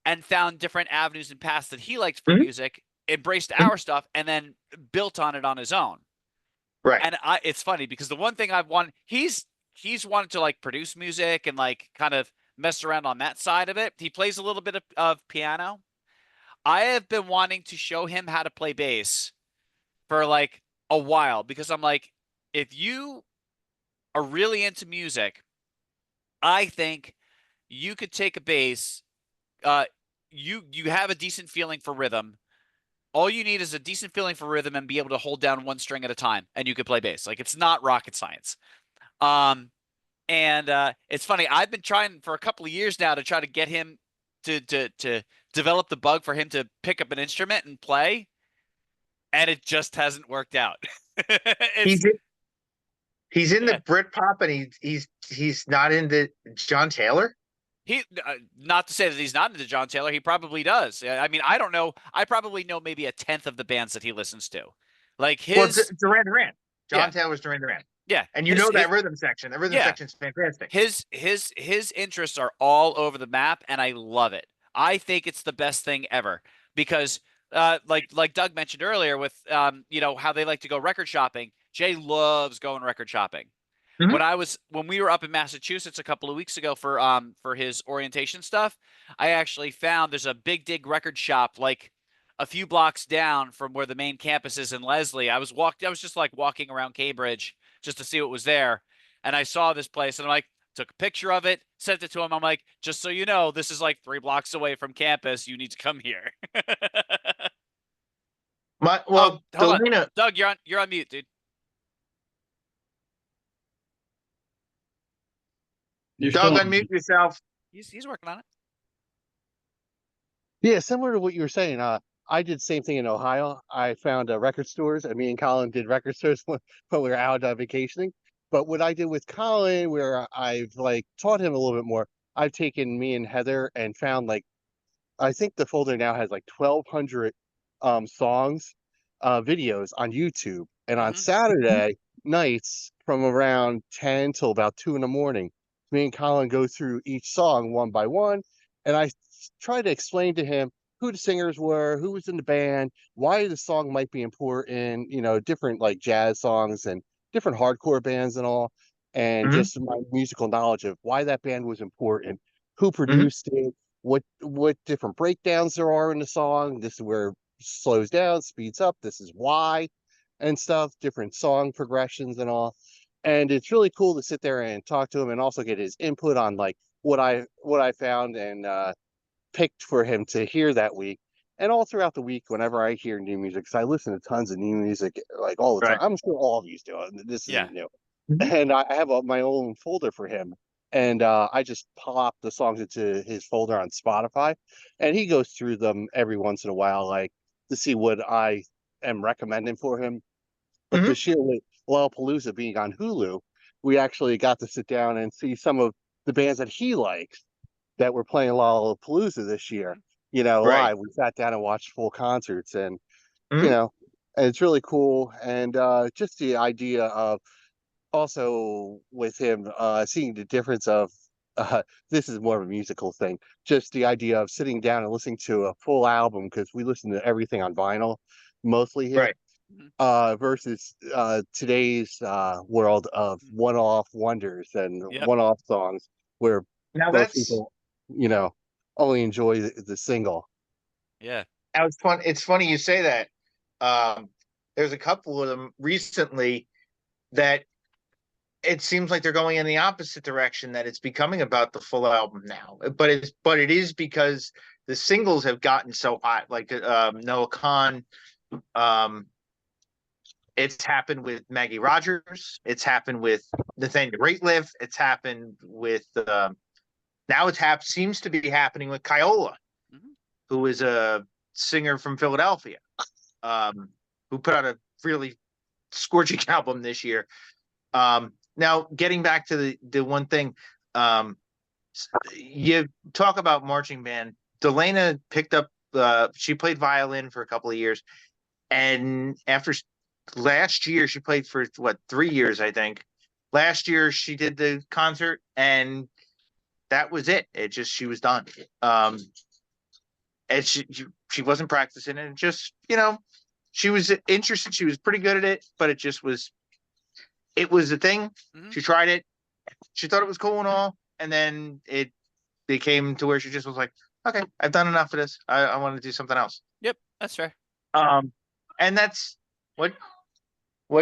and found different avenues and paths that he liked for Mhm. music, embraced our stuff, and then built on it on his own. Right. And it's funny because the one thing I've wanted, he's wanted to like produce music and like kind of mess around on that side of it. He plays a little bit of piano. I have been wanting to show him how to play bass for like a while because I'm like, if you are really into music, I think you could take a bass. You have a decent feeling for rhythm. All you need is a decent feeling for rhythm and be able to hold down one string at a time, and you could play bass. Like it's not rocket science. And it's funny. I've been trying for a couple of years now to try to get him to develop the bug for him to pick up an instrument and play, and it just hasn't worked out. He's he's in the Yeah. Britpop, and he's not into John Taylor. He not to say that he's not into John Taylor. He probably does. I mean, I don't know. I probably know maybe a tenth of the bands that he listens to. Like Well, his, Duran Duran. John yeah, Taylor's Duran Duran, yeah, and you his, know his that rhythm section. The rhythm yeah, section's fantastic. his interests are all over the map, and I love it. I think it's the best thing ever because, like Doug mentioned earlier, with you know how they like to go record shopping. Jay loves going record shopping. Mhm. When we were up in Massachusetts a couple of weeks ago for his orientation stuff, I actually found there's a Big Dig record shop like a few blocks down from where the main campus is in Leslie. I was just like walking around Cambridge just to see what was there, and I saw this place and I'm like took a picture of it, sent it to him. I'm like, just so you know, this is like 3 blocks away from campus. You need to come here. Oh, Well, hold on, Delina, Doug, you're on mute, dude. You're Doug, still unmute yourself. He's working on it. Yeah, similar to what you were saying. I did the same thing in Ohio. I found record stores, and me and Colin did record stores when we were out vacationing. But what I did with Colin, where I've like taught him a little bit more, I've taken me and Heather and found like I think the folder now has like 1,200 songs, videos on YouTube. And on Hmm. Saturday nights from around 10 till about 2 in the morning, me and Colin go through each song one by one. And I try to explain to him who the singers were, who was in the band, why the song might be important, different like jazz songs and different hardcore bands and all, and Mhm. just my musical knowledge of why that band was important, who Mhm. produced it, what different breakdowns there are in the song. This is where it slows down, speeds up. This is why, and stuff. Different song progressions and all. And it's really cool to sit there and talk to him and also get his input on like what I found and picked for him to hear that week. And all throughout the week, whenever I hear new music, because I listen to tons of new music like all the time. Right. I'm sure all of you do. This Yeah. isn't new. Mhm. And I have my own folder for him. And I just pop the songs into his folder on Spotify, and he goes through them every once in a while, like to see what I am recommending for him. But Mhm. this year with Lollapalooza being on Hulu, we actually got to sit down and see some of the bands that he likes that were playing Lollapalooza this year. Right. Live. We sat down and watched full concerts, and you Mhm. know, and it's really cool. And just the idea of also with him seeing the difference of uh, this is more of a musical thing, just the idea of sitting down and listening to a full album, because we listen to everything on vinyl mostly here, Right. Mhm. versus today's world of one-off wonders and Yep. one-off songs where Now most that's people you know only enjoy the single. Yeah. Now it's fun. It's funny you say that. There's a couple of them recently that it seems like they're going in the opposite direction. That it's becoming about the full album now, but it is because the singles have gotten so hot. Like Noah Khan. Um, it's happened with Maggie Rogers. It's happened with Nathaniel Rateliff. It's happened with now seems to be happening with Kyola, Mhm. who is a singer from Philadelphia, who put out a really scorching album this year. Now getting back to the one thing, you talk about marching band. Delana picked up. She played violin for a couple of years, and after last year, she played for what 3 years, I think. Last year, she did the concert, and that was it. It just she was done. And she wasn't practicing, and just she was interested. She was pretty good at it, but it was a thing. Mhm. She tried it. She thought it was cool and all, and then it became to where she just was like, okay, I've done enough of this. I want to do something else. Yep, that's fair. And that's what'd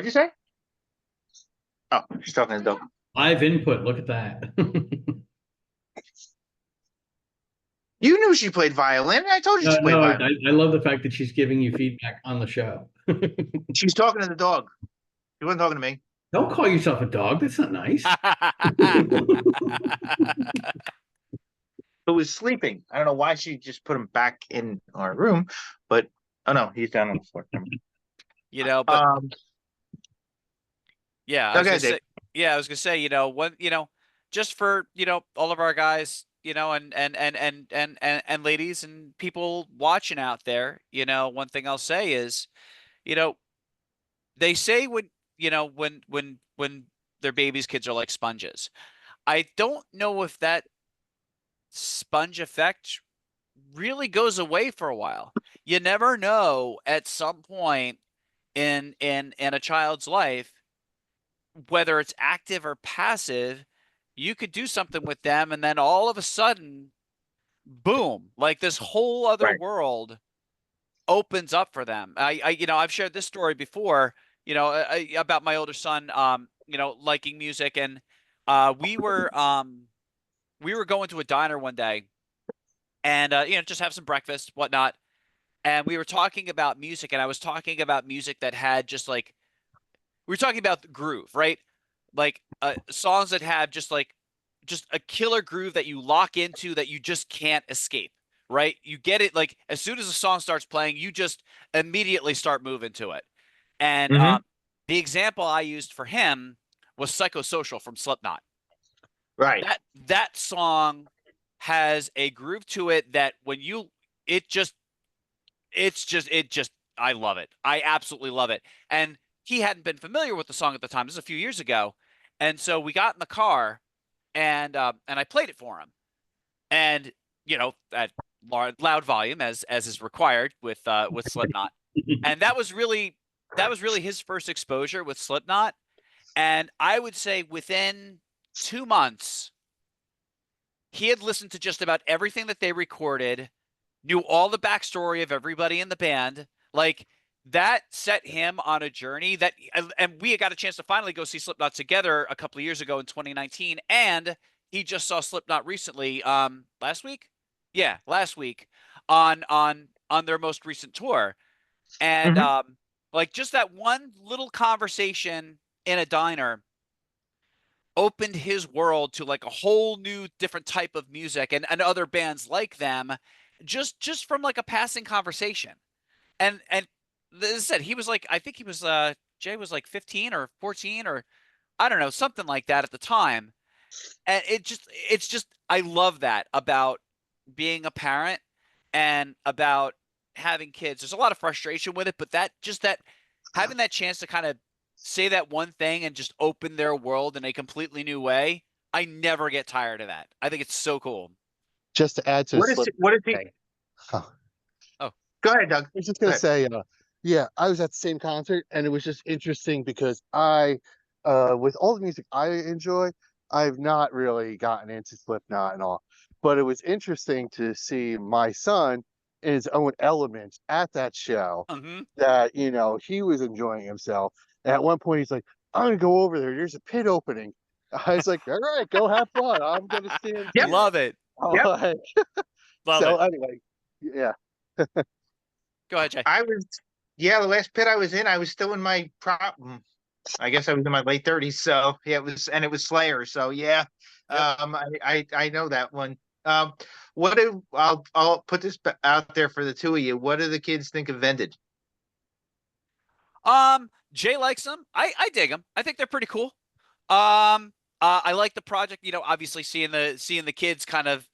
you say? Oh, she's talking to the dog. Live input. Look at that. You knew she played violin. I told you she played No, violin. I love the fact that she's giving you feedback on the show. She's talking to the dog. She wasn't talking to me. Don't call yourself a dog. That's not nice. Who was sleeping. I don't know why she just put him back in our room, but oh no, he's down on the floor. But yeah, I was Okay, gonna say, Dave. yeah, I was gonna say, just for, all of our guys, and ladies and people watching out there, one thing I'll say is, they say when their babies, kids are like sponges. I don't know if that sponge effect really goes away for a while. You never know at some point in a child's life, whether it's active or passive, you could do something with them, and then all of a sudden, boom, like this whole other Right. world opens up for them. I've shared this story before, about my older son, liking music, and we were going to a diner one day, and just have some breakfast, whatnot, and we were talking about music, and I was talking about music that had just like, we were talking about the groove, right? Like songs that have just a killer groove that you lock into, that you just can't escape, right? You get it, like as soon as the song starts playing, you just immediately start moving to it. And Mhm. the example I used for him was Psychosocial from Slipknot. Right. That song has a groove to it that when I love it. I absolutely love it. And he hadn't been familiar with the song at the time. This is a few years ago. And so we got in the car, and I played it for him. And, at loud volume, as is required with Slipknot. And that was really his first exposure with Slipknot. And I would say within 2 months, he had listened to just about everything that they recorded, knew all the backstory of everybody in the band. Like, that set him on a journey and we got a chance to finally go see Slipknot together a couple of years ago in 2019. And he just saw Slipknot recently, last week. Yeah, last week on their most recent tour. And Mhm. like just that one little conversation in a diner opened his world to like a whole new different type of music and other bands like them, just from like a passing conversation. And as I said, he was like, I think he was Jay was like 15 or 14, or I don't know, something like that at the time. And it's just I love that about being a parent and about having kids. There's a lot of frustration with it, but that having that chance to kind of say that one thing and just open their world in a completely new way, I never get tired of that. I think it's so cool. Just to add to What is he? Okay. Huh. Oh, Go ahead, Doug. I was just Go gonna ahead. say, yeah, I was at the same concert, and it was just interesting because with all the music I enjoy, I've not really gotten into Slipknot and all, but it was interesting to see my son in his own element at that show. mm-hmm. That he was enjoying himself. And at one point, he's like, "I'm gonna go over there. There's a pit opening." I was like, "All right, go have fun. I'm gonna stand Yep. here." Love it. Yep. Like, Love so it. anyway, yeah. Go ahead, Jay. The last pit I was in, I was still in my I guess I was in my late 30s. So yeah, it was Slayer. So yeah, Yep. I know that one. I'll put this out there for the two of you. What do the kids think of Vended? Jay likes them. I dig them. I think they're pretty cool. I like the project. You know, obviously seeing the kids kind of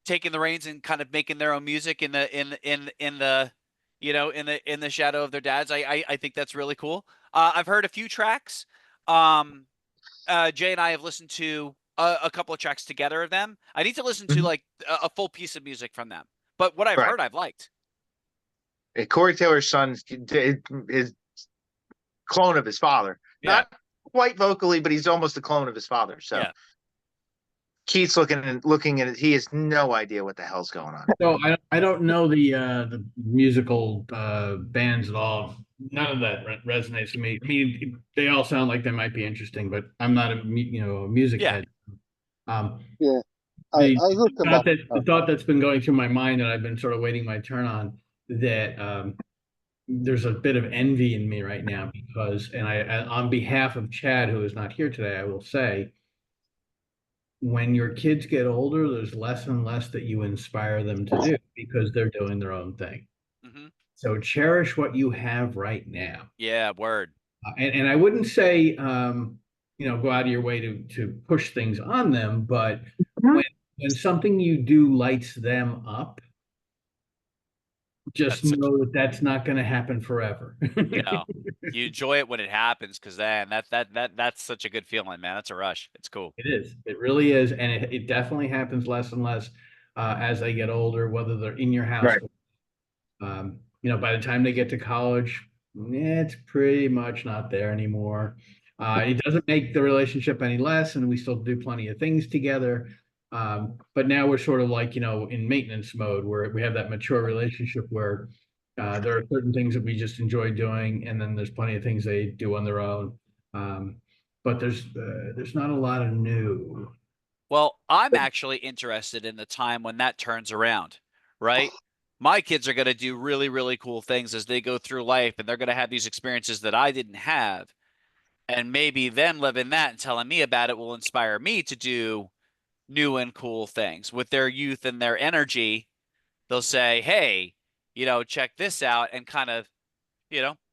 taking the reins and kind of making their own music in the you know in the shadow of their dads. I think that's really cool. I've heard a few tracks. Um, Jay and I have listened to a couple of tracks together of them. I need to listen to Mhm. like a full piece of music from them. But what I've Right. heard, I've liked. Corey Taylor's son is clone of his father. Yeah. Not quite vocally, but he's almost a clone of his father. So Yeah. Keith's looking at it. He has no idea what the hell's going on. So I don't know the musical bands at all. None of that resonates with me. I mean, they all sound like they might be interesting, but I'm not a music Yeah. head. Um, Yeah, the I looked them up. the thought that's been going through my mind that I've been sort of waiting my turn on, that there's a bit of envy in me right now because, and on behalf of Chad, who is not here today, I will say, when your kids get older, there's less and less that you inspire them to do because they're doing their own thing. Hmm. So cherish what you have right now. Yeah. Word. And I wouldn't say, go out of your way to push things on them, but when something you do lights them up, just That's such, know that that's not going to happen forever. no. You enjoy it when it happens because then that's such a good feeling, man. That's a rush. It's cool. It is. It really is, and it definitely happens less and less as they get older, whether they're in your house. Right. By the time they get to college, it's pretty much not there anymore. It doesn't make the relationship any less, and we still do plenty of things together. But now we're sort of like, in maintenance mode where we have that mature relationship where there are certain things that we just enjoy doing, and then there's plenty of things they do on their own. But there's not a lot of new. Well, I'm actually interested in the time when that turns around, right? My kids are going to do really, really cool things as they go through life, and they're going to have these experiences that I didn't have. And maybe them living that and telling me about it will inspire me to do new and cool things with their youth and their energy. They'll say, hey, check this out, and kind of,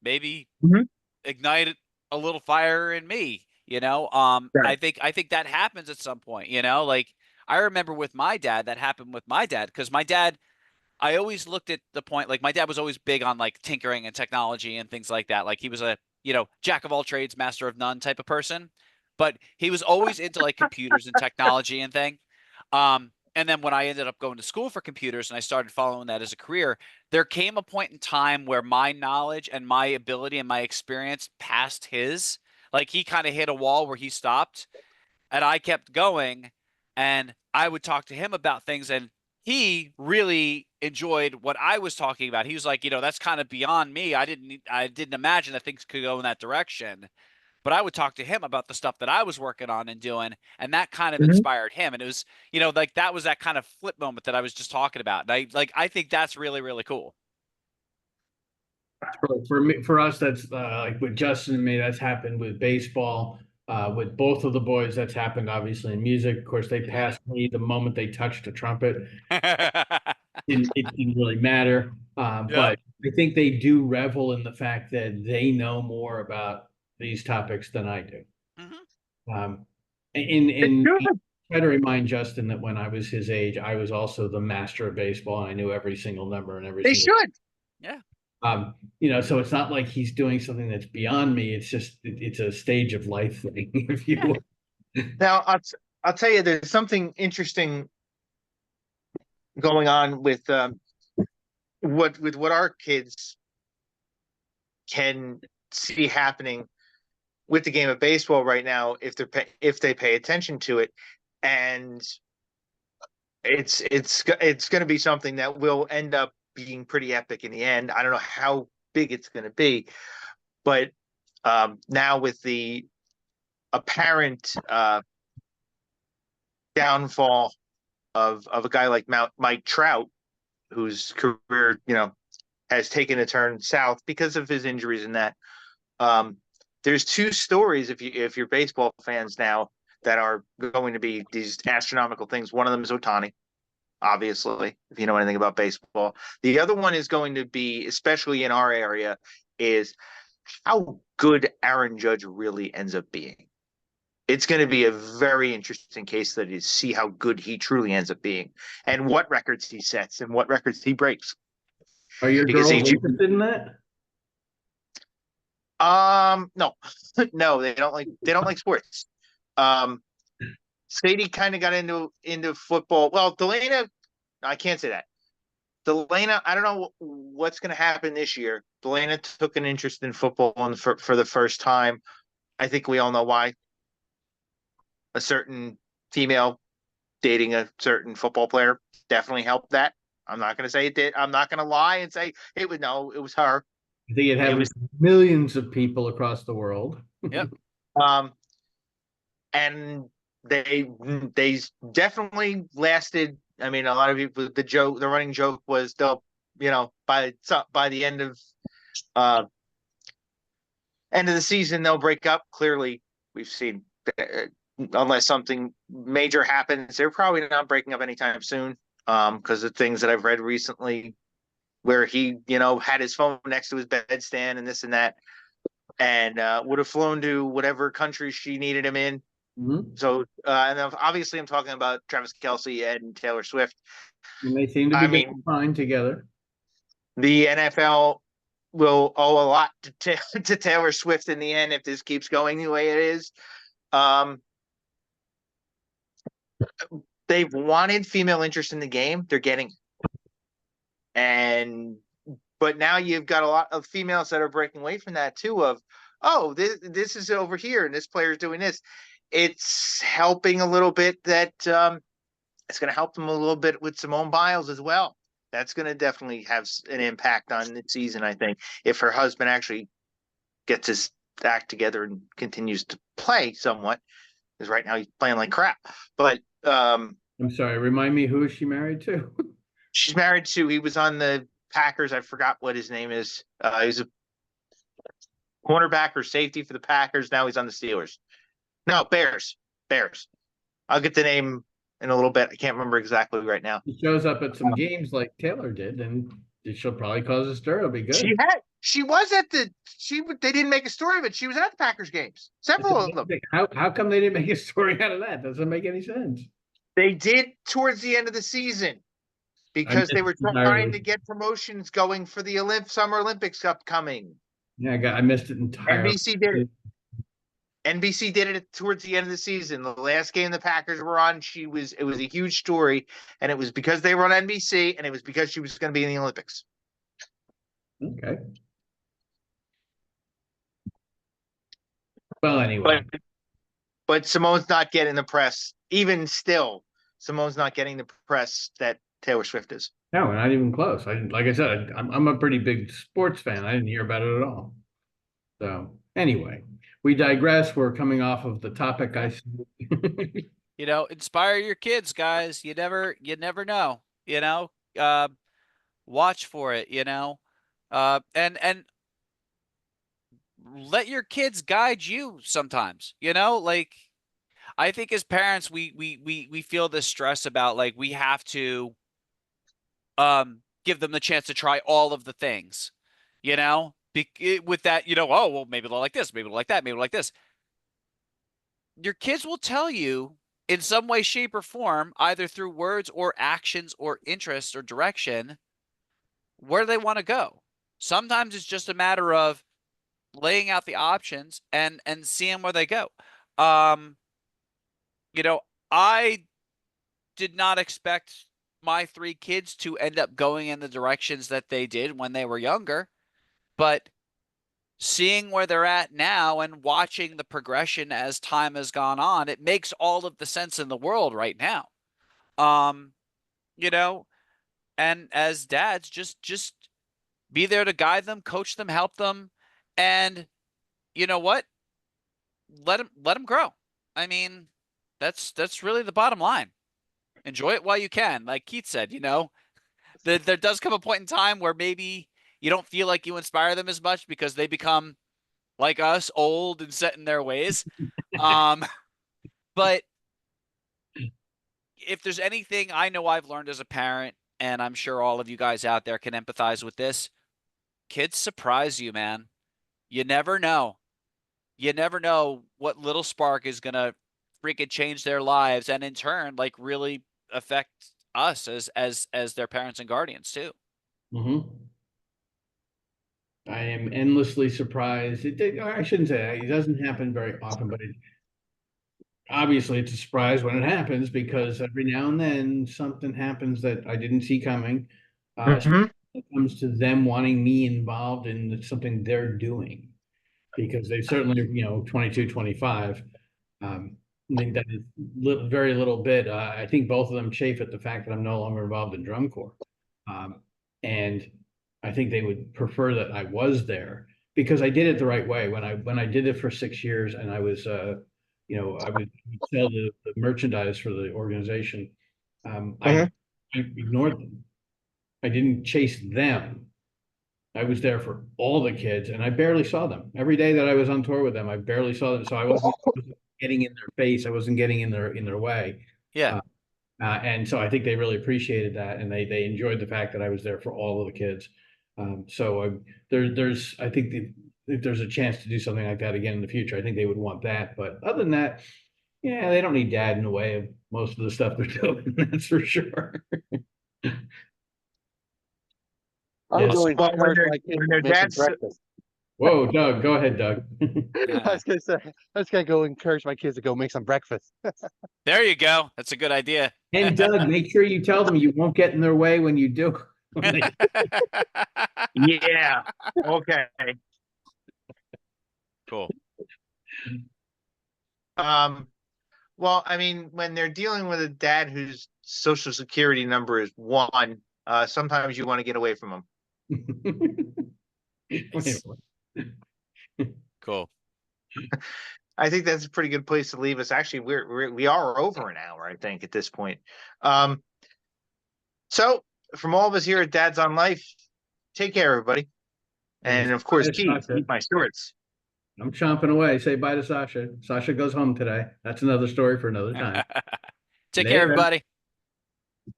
maybe Mhm. ignite a little fire in me. Right. I think that happens at some point. Like I remember with my dad, that happened with my dad because my dad, I always looked at the point, like my dad was always big on like tinkering and technology and things like that. Like he was a jack of all trades, master of none type of person, but he was always into like computers and technology and thing. And then when I ended up going to school for computers and I started following that as a career, there came a point in time where my knowledge and my ability and my experience passed his. Like he kind of hit a wall where he stopped and I kept going and I would talk to him about things and he really enjoyed what I was talking about. He was like, that's kind of beyond me. I didn't imagine that things could go in that direction. But I would talk to him about the stuff that I was working on and doing, and that kind of Mhm. inspired him. And it was, like that was that kind of flip moment that I was just talking about. And I think that's really, really cool. For me, for us, that's like with Justin and me, that's happened with baseball. With both of the boys, that's happened obviously in music. Of course, they passed me the moment they touched a trumpet. It didn't really matter. Yep. But I think they do revel in the fact that they know more about these topics than I do. Hmm. In try to remind Justin that when I was his age, I was also the master of baseball, and I knew every single number and every They single. should. Yeah. So it's not like he's doing something that's beyond me. It's just it's a stage of life thing, if you will. Now I'll tell you, there's something interesting going on with what our kids can see happening with the game of baseball right now if they pay attention to it, and it's going to be something that will end up being pretty epic in the end. I don't know how big it's going to be, but now with the apparent downfall of a guy like Mike Trout, whose career has taken a turn south because of his injuries and that. There's two stories if you're baseball fans now that are going to be these astronomical things. One of them is Ohtani, obviously, if you know anything about baseball. The other one is going to be, especially in our area, is how good Aaron Judge really ends up being. It's going to be a very interesting case study to see how good he truly ends up being and what records he sets and what records he breaks. Are your Because girls he, interested in that? no, no, they don't like sports. Sadie kind of got into football. Well, Delana, I can't say that. Delana, I don't know what's going to happen this year. Delana took an interest in football for the first time. I think we all know why. A certain female dating a certain football player definitely helped that. I'm not going to say it did. I'm not going to lie and say it was no, it was her. I think it It happens was, to millions of people across the world. Yep. and they definitely lasted. I mean, a lot of people, the running joke was they'll, by the uh end of the season they'll break up. Clearly, we've seen, unless something major happens, they're probably not breaking up anytime soon. Because of things that I've read recently, where he, had his phone next to his bedstand and this and that, and would have flown to whatever country she needed him in. Mhm. So, and obviously, I'm talking about Travis Kelce and Taylor Swift. And they seem to be I getting mean, fine together. the NFL will owe a lot to Taylor Swift in the end if this keeps going the way it is. They've wanted female interest in the game. They're getting, but now you've got a lot of females that are breaking away from that too. Of, oh, this is over here and this player's doing this. It's helping a little bit that it's going to help them a little bit with Simone Biles as well. That's going to definitely have an impact on the season, I think, if her husband actually gets his act together and continues to play somewhat. Because right now he's playing like crap. But I'm sorry, remind me, who is she married to? she's married to. He was on the Packers. I forgot what his name is. He's a cornerback or safety for the Packers. Now he's on the Steelers. No, Bears. Bears. I'll get the name in a little bit. I can't remember exactly right now. He shows up at some games like Taylor did, and she'll probably cause a stir. It'll be good. She was at they didn't make a story of it. She was at the Packers games. Several of them. How come they didn't make a story out of that? Doesn't make any sense. They did towards the end of the season because they were trying to get promotions going for the Summer Olympics upcoming. Yeah, I missed it entirely. NBC did it. NBC did it towards the end of the season. The last game the Packers were on, it was a huge story, and it was because they were on NBC, and it was because she was going to be in the Olympics. Okay. Well, anyway. But Simone's not getting the press. Even still, Simone's not getting the press that Taylor Swift is. No, not even close. Like I said, I'm a pretty big sports fan. I didn't hear about it at all. So anyway, we digress. We're coming off of the topic. Inspire your kids, guys. You never know. Watch for it. And let your kids guide you sometimes. Like, I think as parents, we feel this stress about, like, we have to give them the chance to try all of the things, with that, oh, well, maybe they'll like this, maybe they'll like that, maybe they'll like this. Your kids will tell you in some way, shape, or form, either through words or actions or interests or direction, where they want to go. Sometimes it's just a matter of laying out the options and seeing where they go. I did not expect my 3 kids to end up going in the directions that they did when they were younger, but seeing where they're at now and watching the progression as time has gone on, it makes all of the sense in the world right now. And as dads, just be there to guide them, coach them, help them, and you know what? Let them grow. I mean, that's really the bottom line. Enjoy it while you can. Like Keith said, there does come a point in time where maybe you don't feel like you inspire them as much because they become like us, old and set in their ways. But if there's anything I know I've learned as a parent, and I'm sure all of you guys out there can empathize with this, kids surprise you, man. You never know. You never know what little spark is gonna freaking change their lives, and in turn, like really affect us as their parents and guardians too. I am endlessly surprised. I shouldn't say that. It doesn't happen very often, but obviously it's a surprise when it happens, because every now and then something happens that I didn't see coming. Mhm. It comes to them wanting me involved in something they're doing, because they certainly, 22, 25. I think that is very little bit. I think both of them chafe at the fact that I'm no longer involved in drum corps. And I think they would prefer that I was there, because I did it the right way. When I did it for 6 years, and I was, I would sell the merchandise for the organization. I ignored them. I didn't chase them. I was there for all the kids, and I barely saw them. Every day that I was on tour with them, I barely saw them. So I wasn't getting in their face. I wasn't getting in their way. Yeah. And so I think they really appreciated that, and they enjoyed the fact that I was there for all of the kids. There's I think if there's a chance to do something like that again in the future, I think they would want that. But other than that, yeah, they don't need dad in the way of most of the stuff they're doing. That's for sure. I'm Yes. going to Well, when encourage their- my kids when to their make some dad's- breakfast. Whoa, Doug, go ahead, Doug. I was gonna say, I was gonna go encourage my kids to go make some breakfast. There you go. That's a good idea. And Doug, make sure you tell them you won't get in their way when you do. Yeah, okay. Cool. Well, I mean, when they're dealing with a dad whose social security number is 1, sometimes you want to get away from them. Cool. I think that's a pretty good place to leave us. Actually, we are over an hour, I think, at this point. So from all of us here at Dad's on Life, take care, everybody. And of course, Keith, eat my shorts. I'm chomping away. Say bye to Sasha. Sasha goes home today. That's another story for another time. Take Later. care, everybody.